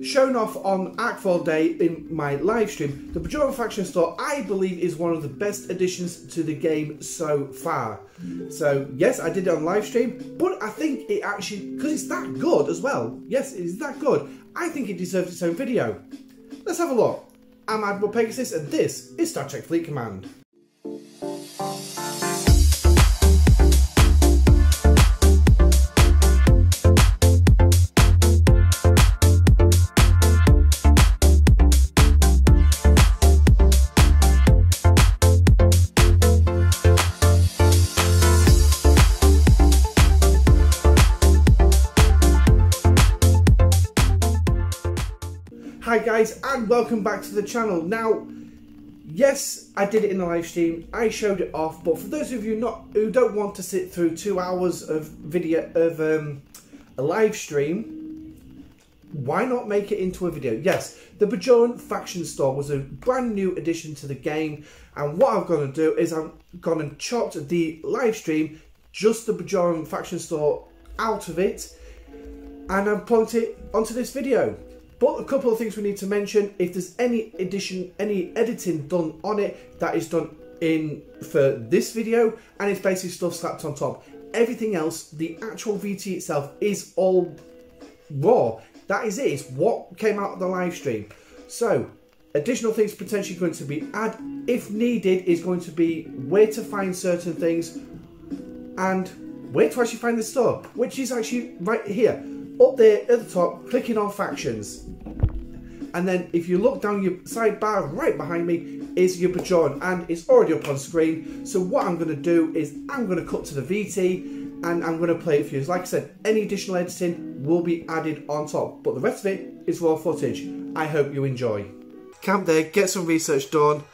Shown off on Arcfall Day in my live stream, the Bajoran Faction Store, I believe, is one of the best additions to the game so far. So yes, I did it on live stream, but I think it actually, because it's that good as well, yes, it is that good, I think it deserves its own video. Let's have a look. I'm Admiral Pegasus and this is Star Trek Fleet Command. Hi guys, and welcome back to the channel. Now, yes, I did it in a live stream, I showed it off, but for those of you who don't want to sit through 2 hours of video of a live stream, why not make it into a video? Yes, the Bajoran Faction Store was a brand new addition to the game, and what I'm going to do is I'm going to chop the live stream, just the Bajoran Faction Store, out of it, and I've put it onto this video. But a couple of things we need to mention: if there's any editing done on it, that is done for this video, and it's basically stuff slapped on top. Everything else, the actual VT itself, is all raw. That is it. It's what came out of the live stream. So, additional things potentially going to be added, if needed, is going to be where to find certain things and where to actually find the store, which is actually right here. Up there at the top, clicking on factions. And then if you look down your sidebar right behind me is your Bajoran, and it's already up on screen. So what I'm going to do is I'm going to cut to the VT and I'm going to play it for you. Like I said, any additional editing will be added on top, but the rest of it is raw footage. I hope you enjoy. Camp there, get some research done.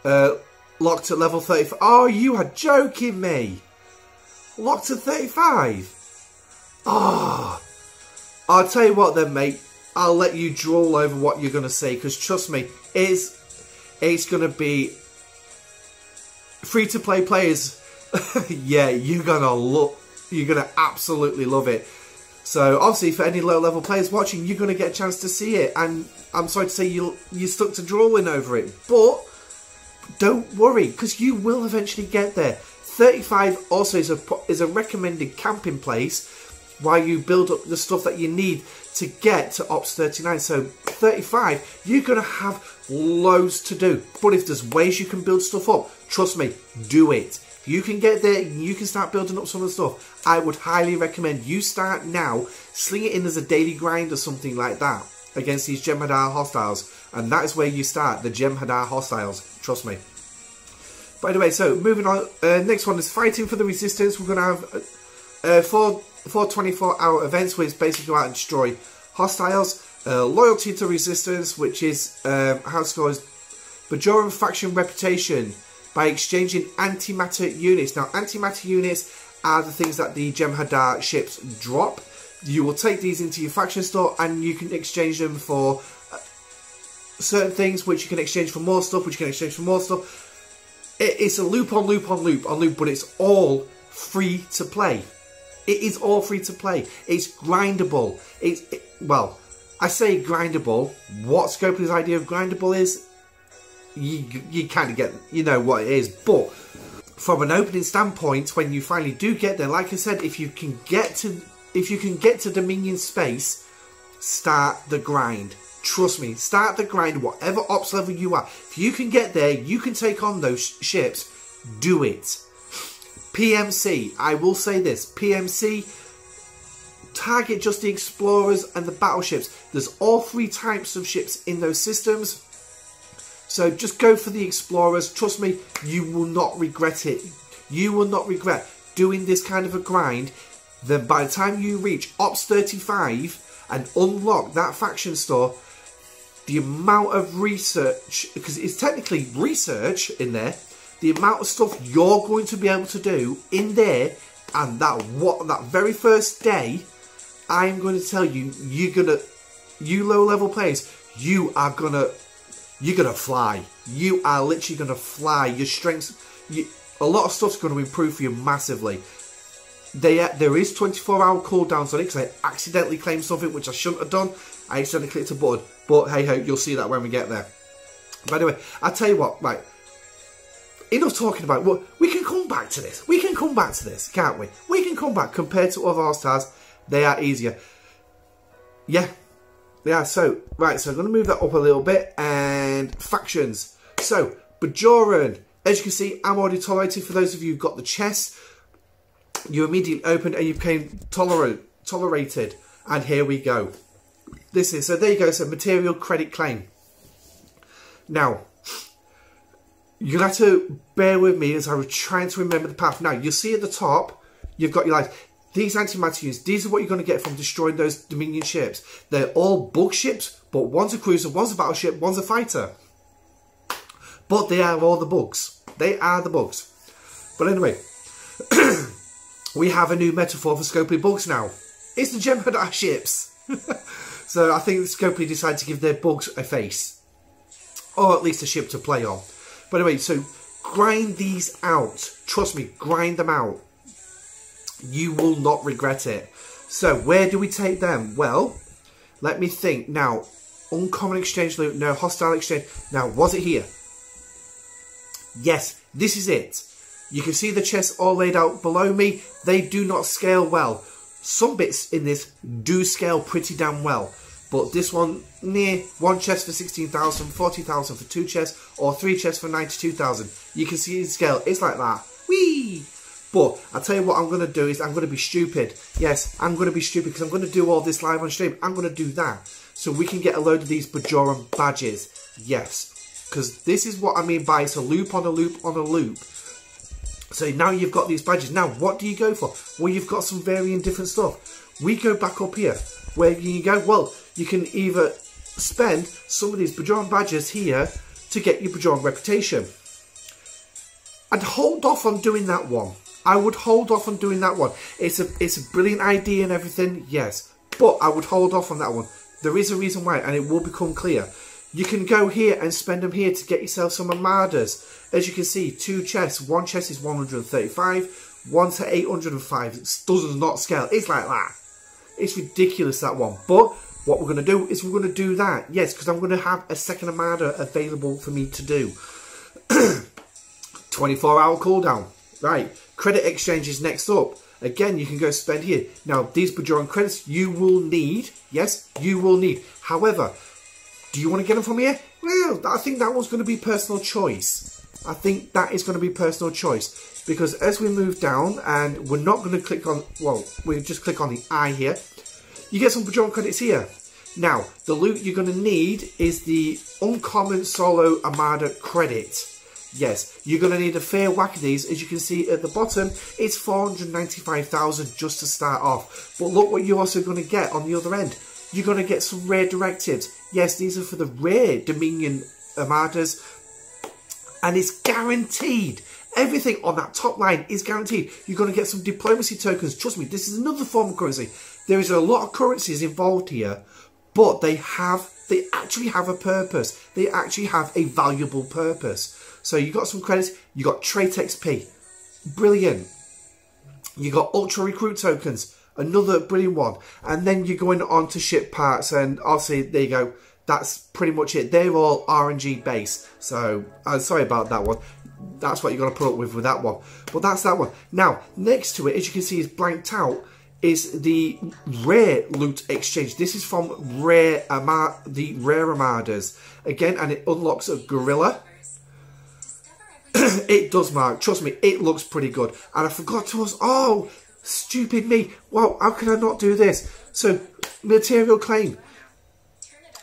Locked at level 35. Oh, you are joking me. Locked at 35. Oh. I'll tell you what then, mate, I'll let you drool over what you're going to see, because trust me, it's going to be free-to-play players. Yeah, you're going to absolutely love it. So obviously for any low-level players watching, you're going to get a chance to see it, and I'm sorry to say you're stuck to drooling over it, but don't worry, because you will eventually get there. 35 also is a recommended camping place while you build up the stuff that you need to get to Ops 39. So 35, you're going to have loads to do. But if there's ways you can build stuff up, trust me, do it. If you can get there, you can start building up some of the stuff. I would highly recommend you start now, sling it in as a daily grind or something like that against these Jem'Hadar hostiles. And that is where you start, the Jem'Hadar hostiles. Trust me. By the way, so moving on, next one is fighting for the resistance. We're going to have 4 24-hour events, which basically go out and destroy hostiles. Loyalty to resistance, which is how it scores Bajoran faction reputation by exchanging antimatter units. Now, antimatter units are the things that the Jem'Hadar ships drop. You will take these into your faction store and you can exchange them for certain things, which you can exchange for more stuff, which you can exchange for more stuff. It's a loop on loop on loop on loop, but it's all free to play. It is all free to play. It's grindable. Well, I say grindable. What Scopely's idea of grindable is, you kind of get, you know what it is. But from an opening standpoint, when you finally do get there, like I said, if you can get to Dominion space, start the grind. Trust me, start the grind. Whatever ops level you are, if you can get there, you can take on those ships. Do it. PMC, I will say this, PMC, target just the explorers and the battleships. There's all 3 types of ships in those systems, so just go for the explorers. Trust me, you will not regret it. You will not regret doing this kind of a grind. Then by the time you reach Ops 35 and unlock that faction store, the amount of research, because it's technically research in there, the amount of stuff you're going to be able to do in there, and that very first day, I'm going to tell you, you low level players, you're gonna fly. You are literally gonna fly. Your strengths, a lot of stuff's going to improve for you massively. There is 24-hour cooldowns on it because I accidentally claimed something which I shouldn't have done. I accidentally clicked a button. But hey ho, you'll see that when we get there. But anyway, I'll tell you what, right. Enough talking about it. Well, we can come back to this. We can come back to this, can't we? We can come back. Compared to other All-Stars, they are easier. Yeah. Yeah, so, right, so I'm going to move that up a little bit. And factions. So, Bajoran. As you can see, I'm already tolerated. For those of you who got the chest, you immediately opened and you became tolerated. And here we go. This is, so there you go. So, material credit claim. Now, you're going to have to bear with me as I was trying to remember the path. Now, you'll see at the top, you've got your lives. These antimatter units, these are what you're going to get from destroying those Dominion ships. They're all bug ships, but one's a cruiser, one's a battleship, one's a fighter. But they are all the bugs. They are the bugs. But anyway, we have a new metaphor for Scopely bugs now. It's the Jem'Hadar ships. So I think Scopely decided to give their bugs a face. Or at least a ship to play on. But anyway, so grind these out. Trust me, grind them out. You will not regret it. So where do we take them? Well, let me think. Now, uncommon exchange loot. No, hostile exchange. Now, was it here? Yes, this is it. You can see the chests all laid out below me. They do not scale well. Some bits in this do scale pretty damn well. But this one, near one chest for 16,000, 40,000 for 2 chests, or 3 chests for 92,000. You can see the scale. It's like that. Whee! But I'll tell you what I'm going to do is I'm going to be stupid. Yes, I'm going to be stupid because I'm going to do all this live on stream. I'm going to do that. So we can get a load of these Bajoran badges. Yes. Because this is what I mean by it's a loop on a loop on a loop. So now you've got these badges. Now, what do you go for? Well, you've got some varying different stuff. We go back up here. Where can you go? Well, you can either spend some of these Bajoran badges here to get your Bajoran reputation. I'd hold off on doing that one. I would hold off on doing that one. It's a brilliant idea and everything, yes. But I would hold off on that one. There is a reason why, and it will become clear. You can go here and spend them here to get yourself some armadas. As you can see, 2 chests. 1 chest is 135. 1 to 805. It does not scale. It's like that. It's ridiculous, that one. But what we're going to do is we're going to do that. Yes, because I'm going to have a second armada available for me to do. 24-hour cooldown. Right. Credit exchange is next up. Again, you can go spend here. Now, these Bajoran credits you will need. Yes, you will need. However, do you want to get them from here? Well, I think that one's going to be personal choice. I think that is going to be personal choice. Because as we move down, and we're not going to click on, well, we just click on the eye here. You get some Bajoran credits here. Now, the loot you're going to need is the Uncommon Solo Armada credit. Yes, you're going to need a fair whack of these. As you can see at the bottom, it's 495,000 just to start off. But look what you're also going to get on the other end. You're going to get some rare directives. Yes, these are for the rare Dominion Armadas. And it's guaranteed. Everything on that top line is guaranteed. You're going to get some diplomacy tokens. Trust me, this is another form of currency. There is a lot of currencies involved here. But they actually have a purpose. They actually have a valuable purpose. So you got some credits. You got trait XP. Brilliant. You got ultra recruit tokens. Another brilliant one. And then you're going on to ship parts. And obviously, there you go. That's pretty much it. They're all RNG based. So, I'm sorry about that one. That's what you're going to put up with that one. But that's that one. Now, next to it, as you can see, is blanked out, is the rare loot exchange. This is from the rare armadas. Again, and it unlocks a gorilla. It does, Mark. Trust me, it looks pretty good. And I forgot to ask, oh, stupid me. Well, how can I not do this? So, material claim.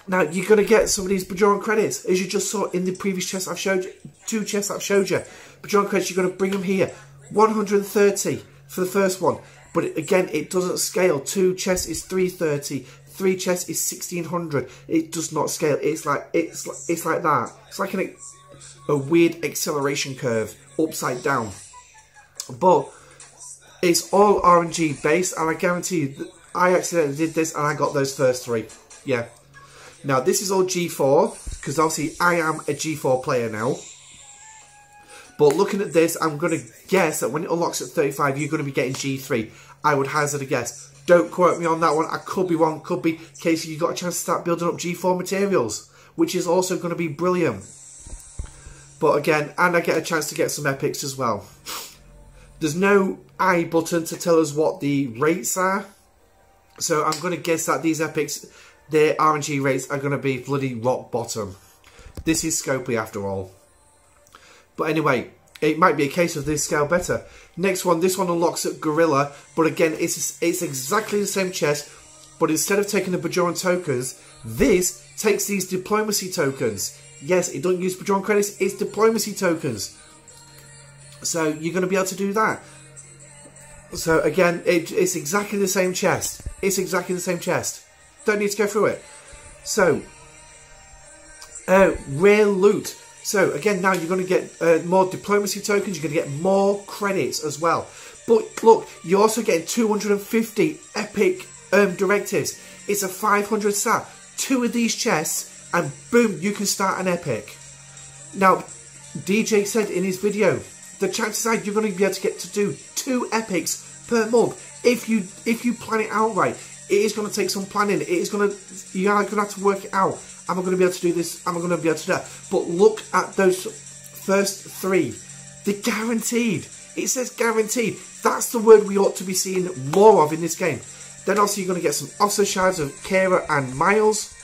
Now, you're going to get some of these Bajoran credits. As you just saw in the previous chest I've showed you, 2 chests I've showed you. Bajoran credits, you're going to bring them here. 130 for the first one. But again, it doesn't scale. 2 chests is 330. 3 chests is 1600. It does not scale. It's like that. It's like a weird acceleration curve upside down. But it's all RNG based, and I guarantee you, I accidentally did this and I got those first 3. Yeah. Now, this is all G4, because obviously I am a G4 player now. But looking at this, I'm going to guess that when it unlocks at 35, you're going to be getting G3. I would hazard a guess. Don't quote me on that one. I could be wrong. Could be case you got a chance to start building up G4 materials, which is also going to be brilliant. But again, and I get a chance to get some epics as well. There's no I button to tell us what the rates are. So I'm going to guess that these epics, their RNG rates are going to be bloody rock bottom. This is Scopely after all. But anyway, it might be a case of this scale better. Next one, this one unlocks at Gorilla. But again, it's exactly the same chest. But instead of taking the Bajoran tokens, this takes these diplomacy tokens. Yes, it doesn't use Bajoran credits, it's diplomacy tokens. So you're going to be able to do that. So again, it's exactly the same chest. It's exactly the same chest. Don't need to go through it. So, rare loot. So again, now you're going to get more diplomacy tokens. You're going to get more credits as well. But look, you're also getting 250 epic directives. It's a 500 star. 2 of these chests, and boom, you can start an epic. Now, DJ said in his video, the chances are you're going to be able to get to do 2 epics per month if you plan it out right. It is going to take some planning. You are going to have to work it out. Am I going to be able to do this? Am I going to be able to do that? But look at those first 3. They're guaranteed. It says guaranteed. That's the word we ought to be seeing more of in this game. Then also you're going to get some officer shards of Kara and Miles.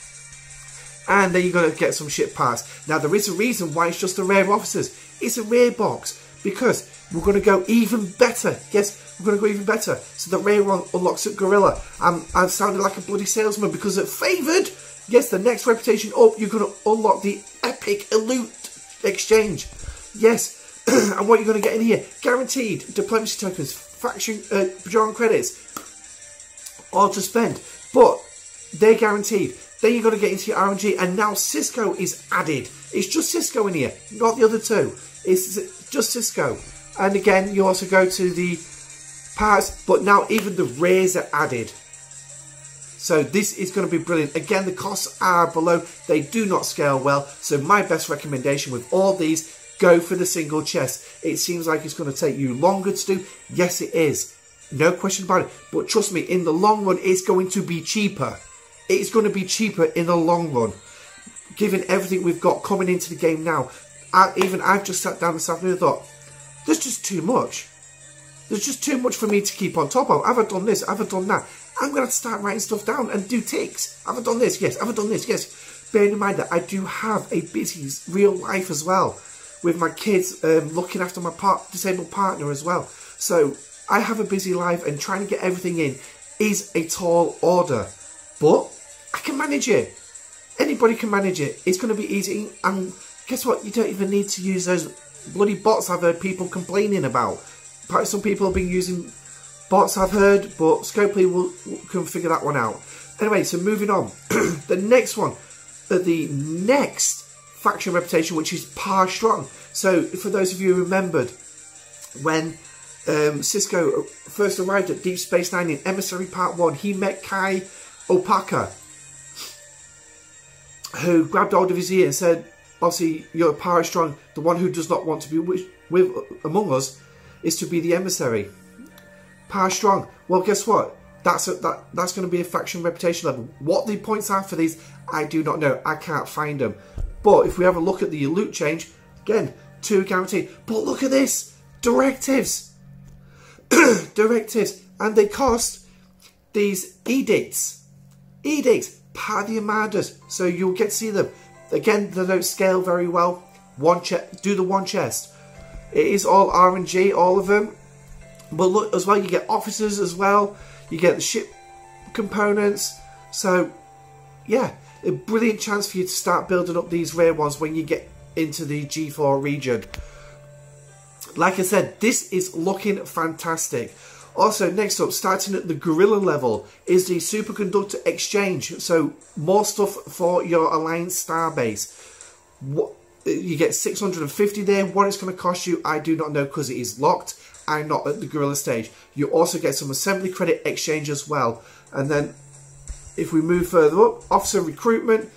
And then you're going to get some ship parts. Now there is a reason why it's just the rare officers. It's a rare box. Because we're going to go even better. Yes, we're going to go even better. So the rare one unlocks at Gorilla. I'm sounding like a bloody salesman because at Favoured, yes, the next reputation up, you're going to unlock the epic loot exchange. Yes, and what you're going to get in here, guaranteed diplomacy tokens, faction, Bajoran credits, all to spend. But they're guaranteed. Then you're going to get into your RNG, and now Cisco is added. It's just Cisco in here, not the other 2. It's just Cisco. And again, you also go to the parts, but now even the rares are added. So this is going to be brilliant. Again, the costs are below. They do not scale well. So my best recommendation with all these, go for the single chest. It seems like it's going to take you longer to do. Yes, it is. No question about it. But trust me, in the long run, it's going to be cheaper. It's going to be cheaper in the long run. Given everything we've got coming into the game now. I've just sat down this afternoon and thought, there's just too much. There's just too much for me to keep on top of. Have I done this? Have I done that? I'm going to have to start writing stuff down and do ticks. Have I done this? Yes. Have I done this? Yes. Bearing in mind that I do have a busy real life as well. With my kids, looking after my disabled partner as well. So I have a busy life, and trying to get everything in is a tall order. But I can manage it. Anybody can manage it. It's going to be easy. And guess what? You don't even need to use those bloody bots I've heard people complaining about. Perhaps some people have been using bots, I've heard, but Scopely can figure that one out. Anyway, so moving on. The next one, the next faction reputation, which is Power Strong. So for those of you who remembered when Cisco first arrived at Deep Space Nine in Emissary Part 1, he met Kai Opaka, who grabbed hold of his ear and said, obviously, you're Power Strong. The one who does not want to be with among us is to be the emissary. Power Strong. Well, guess what? That's going to be a faction reputation level. What the points are for these, I do not know. I can't find them. But if we have a look at the loot change, again, 2 guaranteed. But look at this. Directives. Directives. And they cost these edicts. Edicts. Part of the Armadas. So you'll get to see them. Again, they don't scale very well. Do the one chest. It is all RNG, all of them. But look, as well, you get officers as well. You get the ship components. So, yeah, a brilliant chance for you to start building up these rare ones when you get into the G4 region. Like I said, this is looking fantastic. Also, next up, starting at the Gorilla level, is the Superconductor Exchange. So, more stuff for your Alliance Starbase. You get 650 there. What it's going to cost you, I do not know because it is locked. I'm not at the Gorilla stage. You also get some Assembly Credit Exchange as well. And then, if we move further up, Officer Recruitment.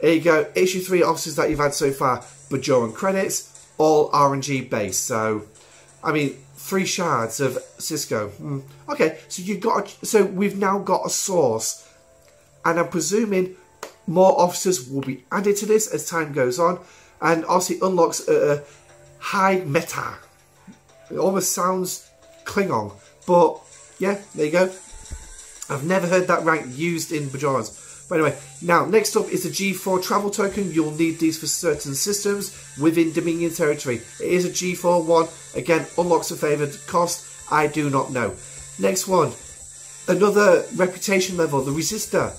There you go. Issue 3 officers that you've had so far. Bajoran credits, all RNG based. So, I mean, 3 shards of Cisco. Okay, so we've now got a source, and I'm presuming more officers will be added to this as time goes on, and obviously unlocks a high meta. It almost sounds Klingon, but yeah, there you go. I've never heard that rank used in Bajorans. But anyway, now next up is the G4 travel token. You'll need these for certain systems within Dominion territory. It is a G4 one. Again, unlocks a favoured cost. I do not know. Next one, another reputation level, the Resistor.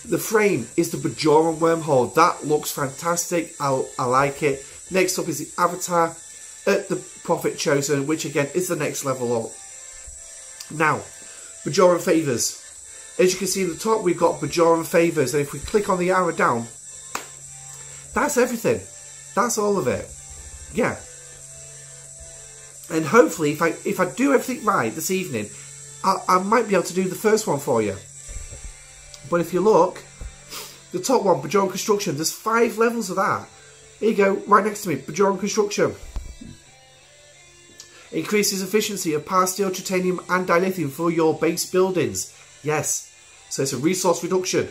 The frame is the Bajoran wormhole. That looks fantastic. I like it. Next up is the Avatar at the Prophet Chosen, which again is the next level up. Now, Bajoran favours. As you can see at the top, we've got Bajoran favours, and if we click on the arrow down, that's everything. That's all of it. Yeah. And hopefully, if I do everything right this evening, I might be able to do the first one for you. But if you look, the top one, Bajoran Construction, there's 5 levels of that. Here you go, right next to me, Bajoran Construction. Increases efficiency of power, steel, titanium and dilithium for your base buildings. Yes, so it's a resource reduction.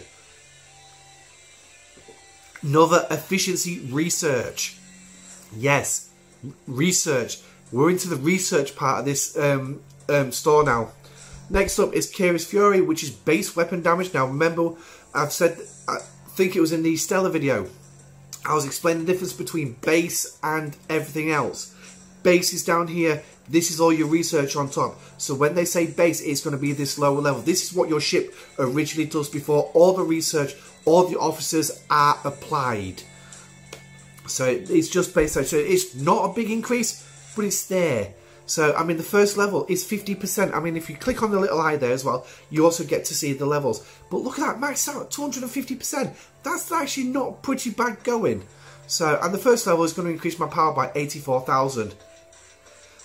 Another efficiency research. Yes, research. We're into the research part of this store now. Next up is Kira's Fury, which is base weapon damage. Now remember, I've said, I think it was in the Stellar video, I was explaining the difference between base and everything else. Base is down here. This is all your research on top. So when they say base, it's going to be this lower level. This is what your ship originally does before all the research, all the officers are applied. So it's just base. So it's not a big increase, but it's there. So, I mean, the first level is 50%. I mean, if you click on the little eye there as well, you also get to see the levels. But look at that, maxed out, 250%. That's actually not pretty bad going. So, and the first level is going to increase my power by 84,000.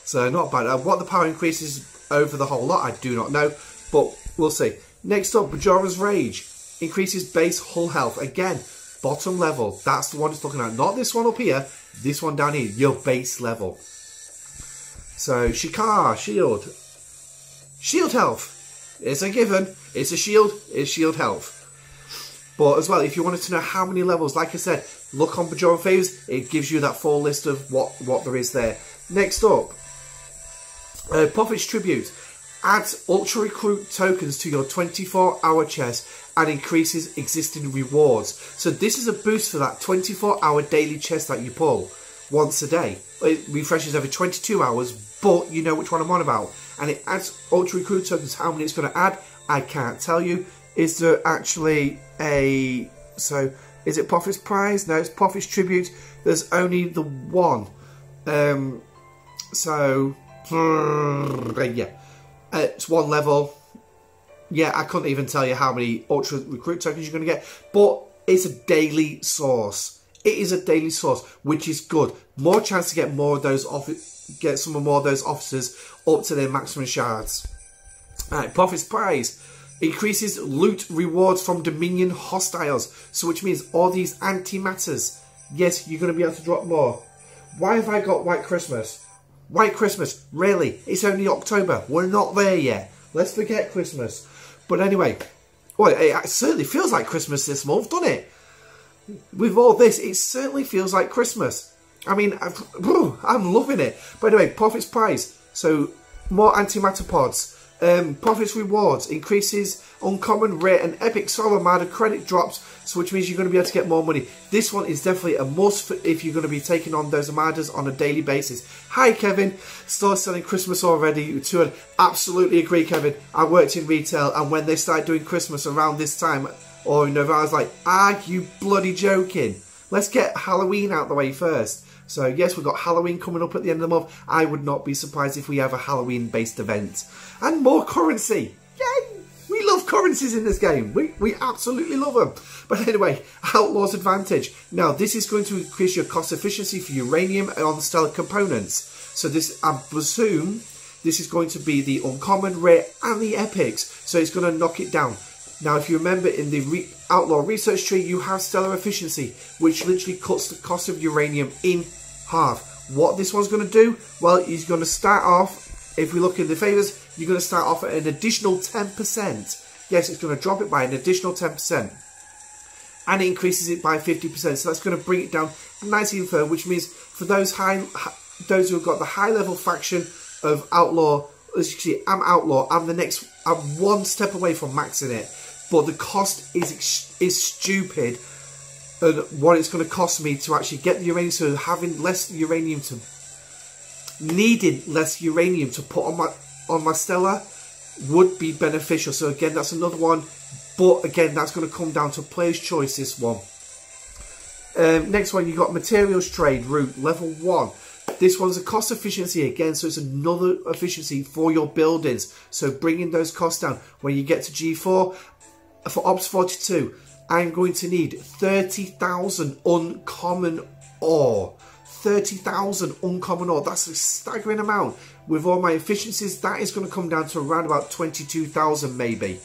So, not bad. What the power increases over the whole lot, I do not know. But we'll see. Next up, Bajora's Rage. Increases base hull health. Again, bottom level. That's the one it's looking at. Not this one up here. This one down here. Your base level. So, Shikar, shield. Shield health. It's a given. It's a shield. It's shield health. But as well, if you wanted to know how many levels, like I said, look on Bajoran Favors. It gives you that full list of what there is there. Next up, Prophet's Tribute. Adds Ultra Recruit tokens to your 24-hour chest and increases existing rewards. So this is a boost for that 24-hour daily chest that you pull once a day. It refreshes every 22 hours, but you know which one I'm on about. And it adds Ultra Recruit tokens. How many it's going to add, I can't tell you. Is there actually a... So, is it Prophet's Prize? No, it's Prophet's Tribute. There's only the one. Yeah. It's one level. Yeah, I couldn't even tell you how many Ultra Recruit tokens you're going to get. But it's a daily source. It is a daily source, which is good. More chance to get more of those get some more of those officers up to their maximum shards. Alright, Prophet's Prize. Increases loot rewards from Dominion hostiles. So which means all these antimatters. Yes, you're going to be able to drop more. Why have I got White Christmas? White Christmas, really? It's only October. We're not there yet. Let's forget Christmas. But anyway, well, it certainly feels like Christmas this month, doesn't it? With all this, it certainly feels like Christmas. I mean, I'm loving it. By the way, Prophet's Prize. So, more antimatter pods. Prophet's Rewards. Increases uncommon, rare and epic Solar Armada credit drops. So which means you're going to be able to get more money. This one is definitely a must for if you're going to be taking on those Armadas on a daily basis. Hi Kevin. Start selling Christmas already. Absolutely agree, Kevin. I worked in retail and when they started doing Christmas around this time, or in November, I was like, are you bloody joking? Let's get Halloween out the way first. So yes, we've got Halloween coming up at the end of the month. I would not be surprised if we have a Halloween-based event. And more currency. Yay! We love currencies in this game. We absolutely love them. But anyway, Outlaw's Advantage. Now, this is going to increase your cost efficiency for uranium on stellar components. So this, I presume, this is going to be the uncommon, rare, and the epics. So it's going to knock it down. Now, if you remember, in the Outlaw Research Tree, you have Stellar Efficiency, which literally cuts the cost of uranium in half. What this one's going to do, well, he's going to start off, if we look in the favours, you're going to start off at an additional 10%. Yes, it's going to drop it by an additional 10%. And it increases it by 50%. So that's going to bring it down nicely and further, which means for those who have got the high level faction of Outlaw, as you can see, I'm Outlaw, I'm one step away from maxing it. But the cost is stupid. And what it's going to cost me to actually get the uranium, so having less uranium to, needing less uranium to put on my Stellar would be beneficial. So again, that's another one. But again, that's going to come down to player's choice, this one. Next one, you got materials trade route, level 1. This one's a cost efficiency again, so it's another efficiency for your buildings. So bringing those costs down. When you get to G4, for Ops 42, I'm going to need 30,000 uncommon ore. 30,000 uncommon ore. That's a staggering amount. With all my efficiencies, that is going to come down to around about 22,000 maybe.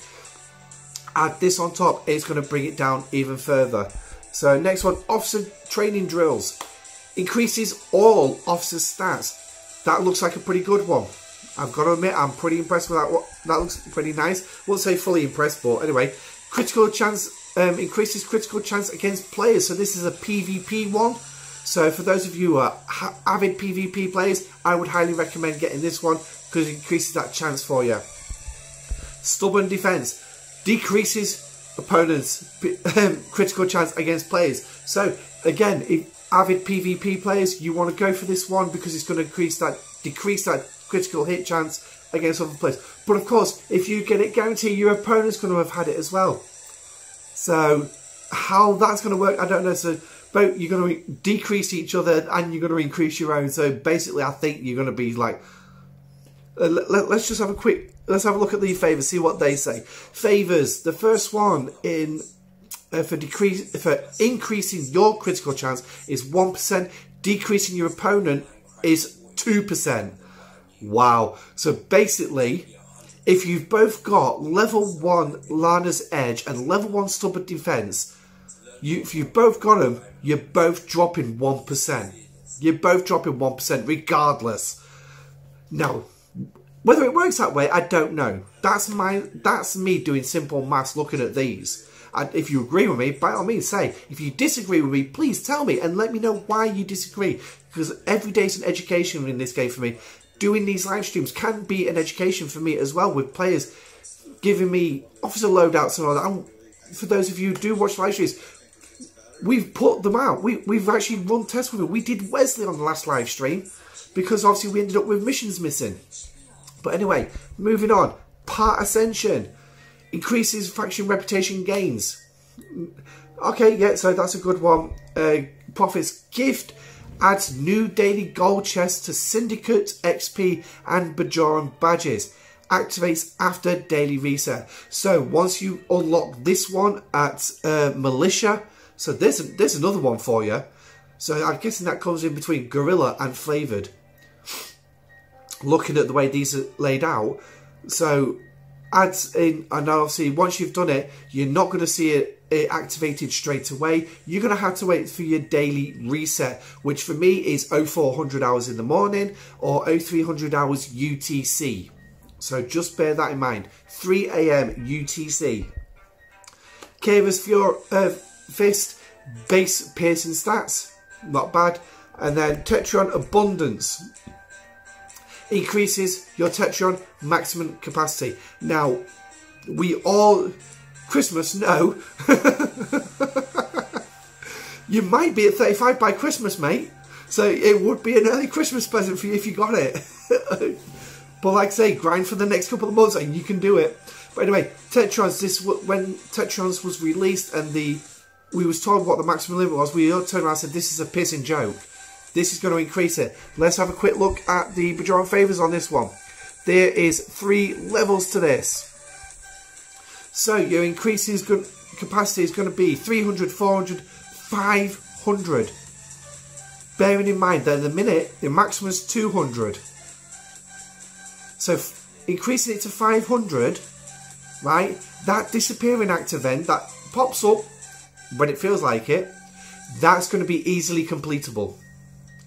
Add this on top, it's going to bring it down even further. So next one, officer training drills. Increases all officer stats. That looks like a pretty good one. I've got to admit, I'm pretty impressed with that. That looks pretty nice. Won't say fully impressed, but anyway. Critical chance, increases critical chance against players. So this is a PvP one. So for those of you who are avid PvP players, I would highly recommend getting this one because it increases that chance for you. Stubborn defense. Decreases opponents' critical chance against players. So again, if avid PvP players, you want to go for this one because it's going to decrease that critical hit chance against other players. But of course, if you get it guaranteed, your opponent's going to have had it as well. So how that's going to work, I don't know. So both you're going to decrease each other and you're going to increase your own. So basically, I think you're going to be like, let's just have a quick. Let's have a look at the favours, see what they say. Favours, the first one in for increasing your critical chance is 1%. Decreasing your opponent is 2%. Wow. So basically, if you've both got level 1 Lana's Edge and level 1 Stubborn Defense, if you've both got them, you're both dropping 1%. You're both dropping 1% regardless. Now, whether it works that way, I don't know. That's me doing simple maths looking at these. And if you agree with me, by all means say. If you disagree with me, please tell me and let me know why you disagree. Because every day is an education in this game for me. Doing these live streams can be an education for me as well, with players giving me officer loadouts and all that. And for those of you who do watch live streams, we've put them out. We've actually run tests with it. We did Wesley on the last live stream because obviously we ended up with missions missing. But anyway, moving on. Part Ascension. Increases faction reputation gains. Okay, yeah, so that's a good one. Prophet's Gift adds new daily gold chests to Syndicate, XP and Bajoran badges. Activates after daily reset. So once you unlock this one at Militia, so there's another one for you. So I'm guessing that comes in between Guerrilla and Flavoured. Looking at the way these are laid out, so adds in, and obviously once you've done it, you're not going to see it activated straight away. You're going to have to wait for your daily reset, which for me is 0400 hours in the morning or 0300 hours UTC. So just bear that in mind. 3 AM UTC. Kava's Fist, base piercing stats, not bad. And then Tetron Abundance. Increases your Tetron maximum capacity. Now, we all, Christmas, no. You might be at 35 by Christmas, mate. So it would be an early Christmas present for you if you got it. But like I say, grind for the next couple of months and you can do it. But anyway, Tetrons, when Tetrons was released and we was told what the maximum limit was, we all turned around and said, this is a pissing joke. This is going to increase it. Let's have a quick look at the Bajoran favours on this one. There is 3 levels to this. So your increases capacity is going to be 300, 400, 500. Bearing in mind that at the minute, the maximum is 200. So increasing it to 500, right? That disappearing act event that pops up when it feels like it, that's going to be easily completable.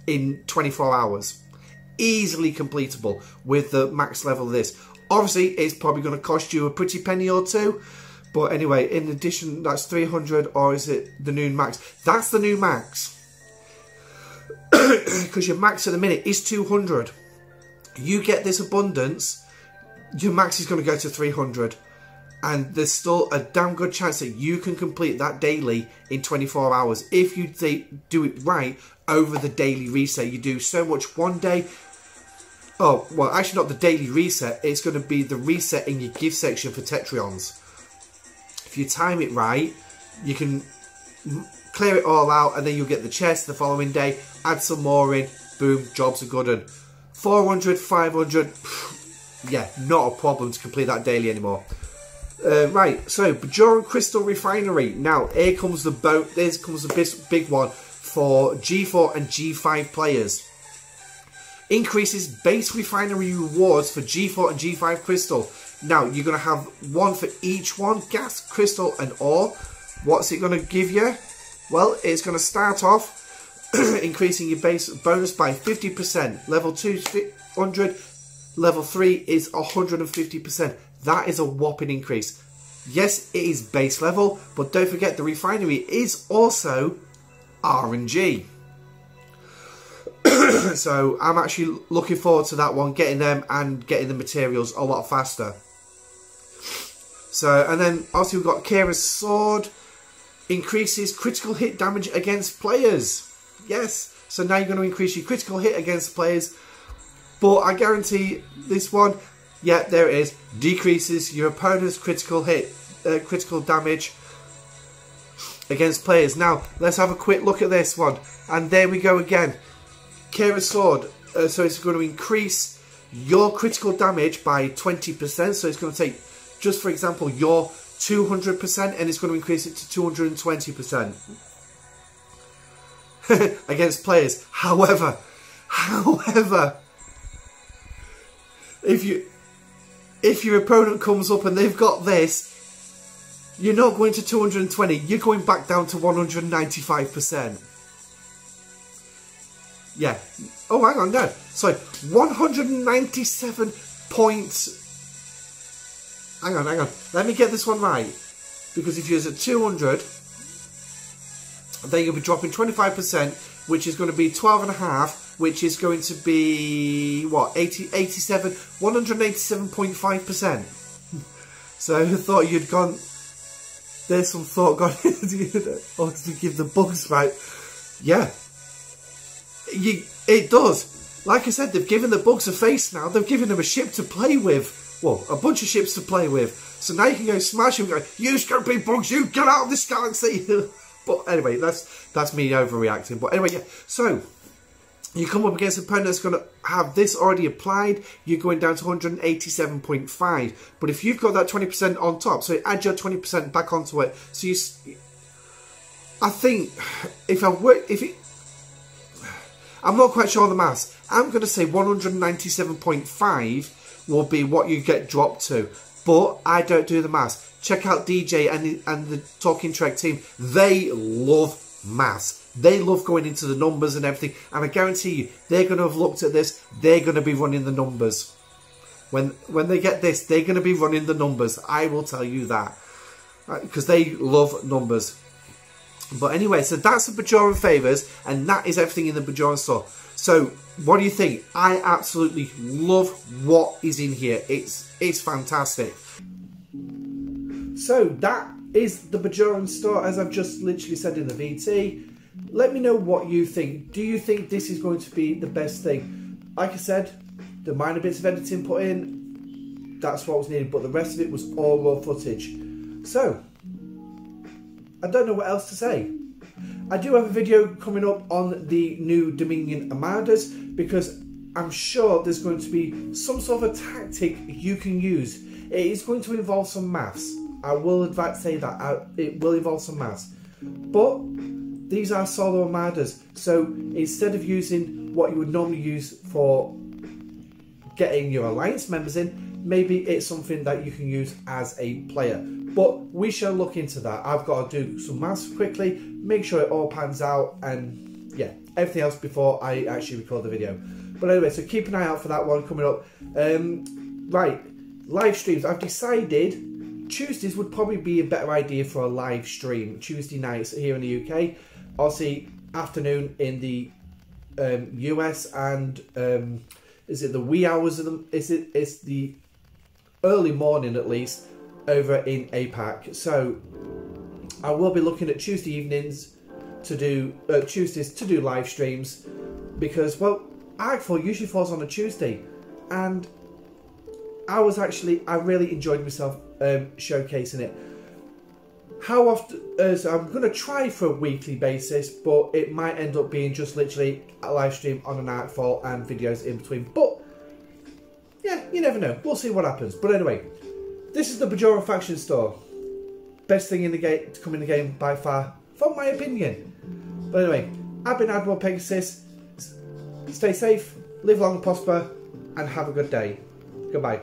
in 24 hours. Easily completable with the max level of this. Obviously, it's probably going to cost you a pretty penny or two. But anyway, in addition, that's 300, or is it the new max? That's the new max. Because your max at the minute is 200. You get this abundance, your max is going to go to 300. And there's still a damn good chance that you can complete that daily in 24 hours. If you do it right over the daily reset. You do so much one day. Oh, well, actually not the daily reset. It's going to be the reset in your gift section for Tetrions. If you time it right, you can clear it all out, and then you'll get the chest the following day, add some more in, boom, jobs are good. And 400, 500, yeah, not a problem to complete that daily anymore. Right, so Bajoran Crystal Refinery. Now, here comes the boat. This comes the big one for G4 and G5 players. Increases base refinery rewards for G4 and G5 crystal. Now, you're going to have one for each one, gas, crystal and ore. What's it going to give you? Well, it's going to start off increasing your base bonus by 50%. Level 2 is 100, level 3 is 150%. That is a whopping increase. Yes, it is base level, but don't forget the refinery is also RNG. So I'm actually looking forward to that one, getting them and getting the materials a lot faster. So, and then also we've got Kira's Sword. Increases critical hit damage against players. Yes, so now you're going to increase your critical hit against players. But I guarantee this one, yeah, there it is. Decreases your opponent's critical hit, critical damage against players. Now, let's have a quick look at this one. And there we go again. Kira's Sword. So it's going to increase your critical damage by 20%. So it's going to take, just for example, your 200%, and it's going to increase it to 220% against players. However, if your opponent comes up and they've got this, you're not going to 220, you're going back down to 195%. Yeah. Oh, hang on, no. Sorry, 197 points. Hang on. Let me get this one right. Because if you're at 200, then you'll be dropping 25%, which is going to be 12.5, which is going to be, what, 187.5%. So I thought you'd gone, there's some thought gone into or to give the bugs right. Yeah. It does. Like I said, they've given the bugs a face now. They've given them a ship to play with. Well, a bunch of ships to play with. So now you can go smash them and go, you scoping bugs, you get out of this galaxy. But anyway, that's me overreacting. But anyway, yeah. So, you come up against an opponent that's going to have this already applied. You're going down to 187.5. But if you've got that 20% on top, so add your 20% back onto it. So you, I think, I'm not quite sure on the maths. I'm going to say 197.5 will be what you get dropped to. But I don't do the maths. Check out DJ and the Talking Trek team. They love maths. They love going into the numbers and everything. And I guarantee you, they're going to have looked at this. They're going to be running the numbers. When they get this, they're going to be running the numbers. I will tell you that. Because they love numbers. But anyway, so that's the Bajoran Favors, and that is everything in the Bajoran store. So, what do you think? I absolutely love what is in here. It's fantastic. So, that is the Bajoran store, as I've just literally said in the VT. Let me know what you think. Do you think this is going to be the best thing? Like I said, the minor bits of editing put in, that's what was needed, but the rest of it was all raw footage. So, I don't know what else to say. I do have a video coming up on the new Dominion Armadas, because I'm sure there's going to be some sort of a tactic you can use. It is going to involve some maths. I will say that. It will involve some maths. But these are solo Armadas, so instead of using what you would normally use for getting your Alliance members in, maybe it's something that you can use as a player. But we shall look into that. I've got to do some maths quickly, make sure it all pans out, and yeah, everything else before I actually record the video. But anyway, so keep an eye out for that one coming up. Right, live streams. I've decided Tuesdays would probably be a better idea for a live stream. Tuesday nights here in the UK. Obviously, afternoon in the US, and is it the wee hours of the? It's the early morning at least over in APAC. So I will be looking at Tuesday evenings to do Tuesdays to do live streams, because well, ARC4 usually falls on a Tuesday, and I really enjoyed myself showcasing it. How often? So I'm going to try for a weekly basis, but it might end up being just literally a live stream on an ARC4 and videos in between. But yeah, you never know. We'll see what happens. But anyway, this is the Bajora Faction Store. Best thing in the game to come in the game by far, from my opinion. But anyway, I've been Admiral Pegasus. Stay safe, live long and prosper, and have a good day. Goodbye.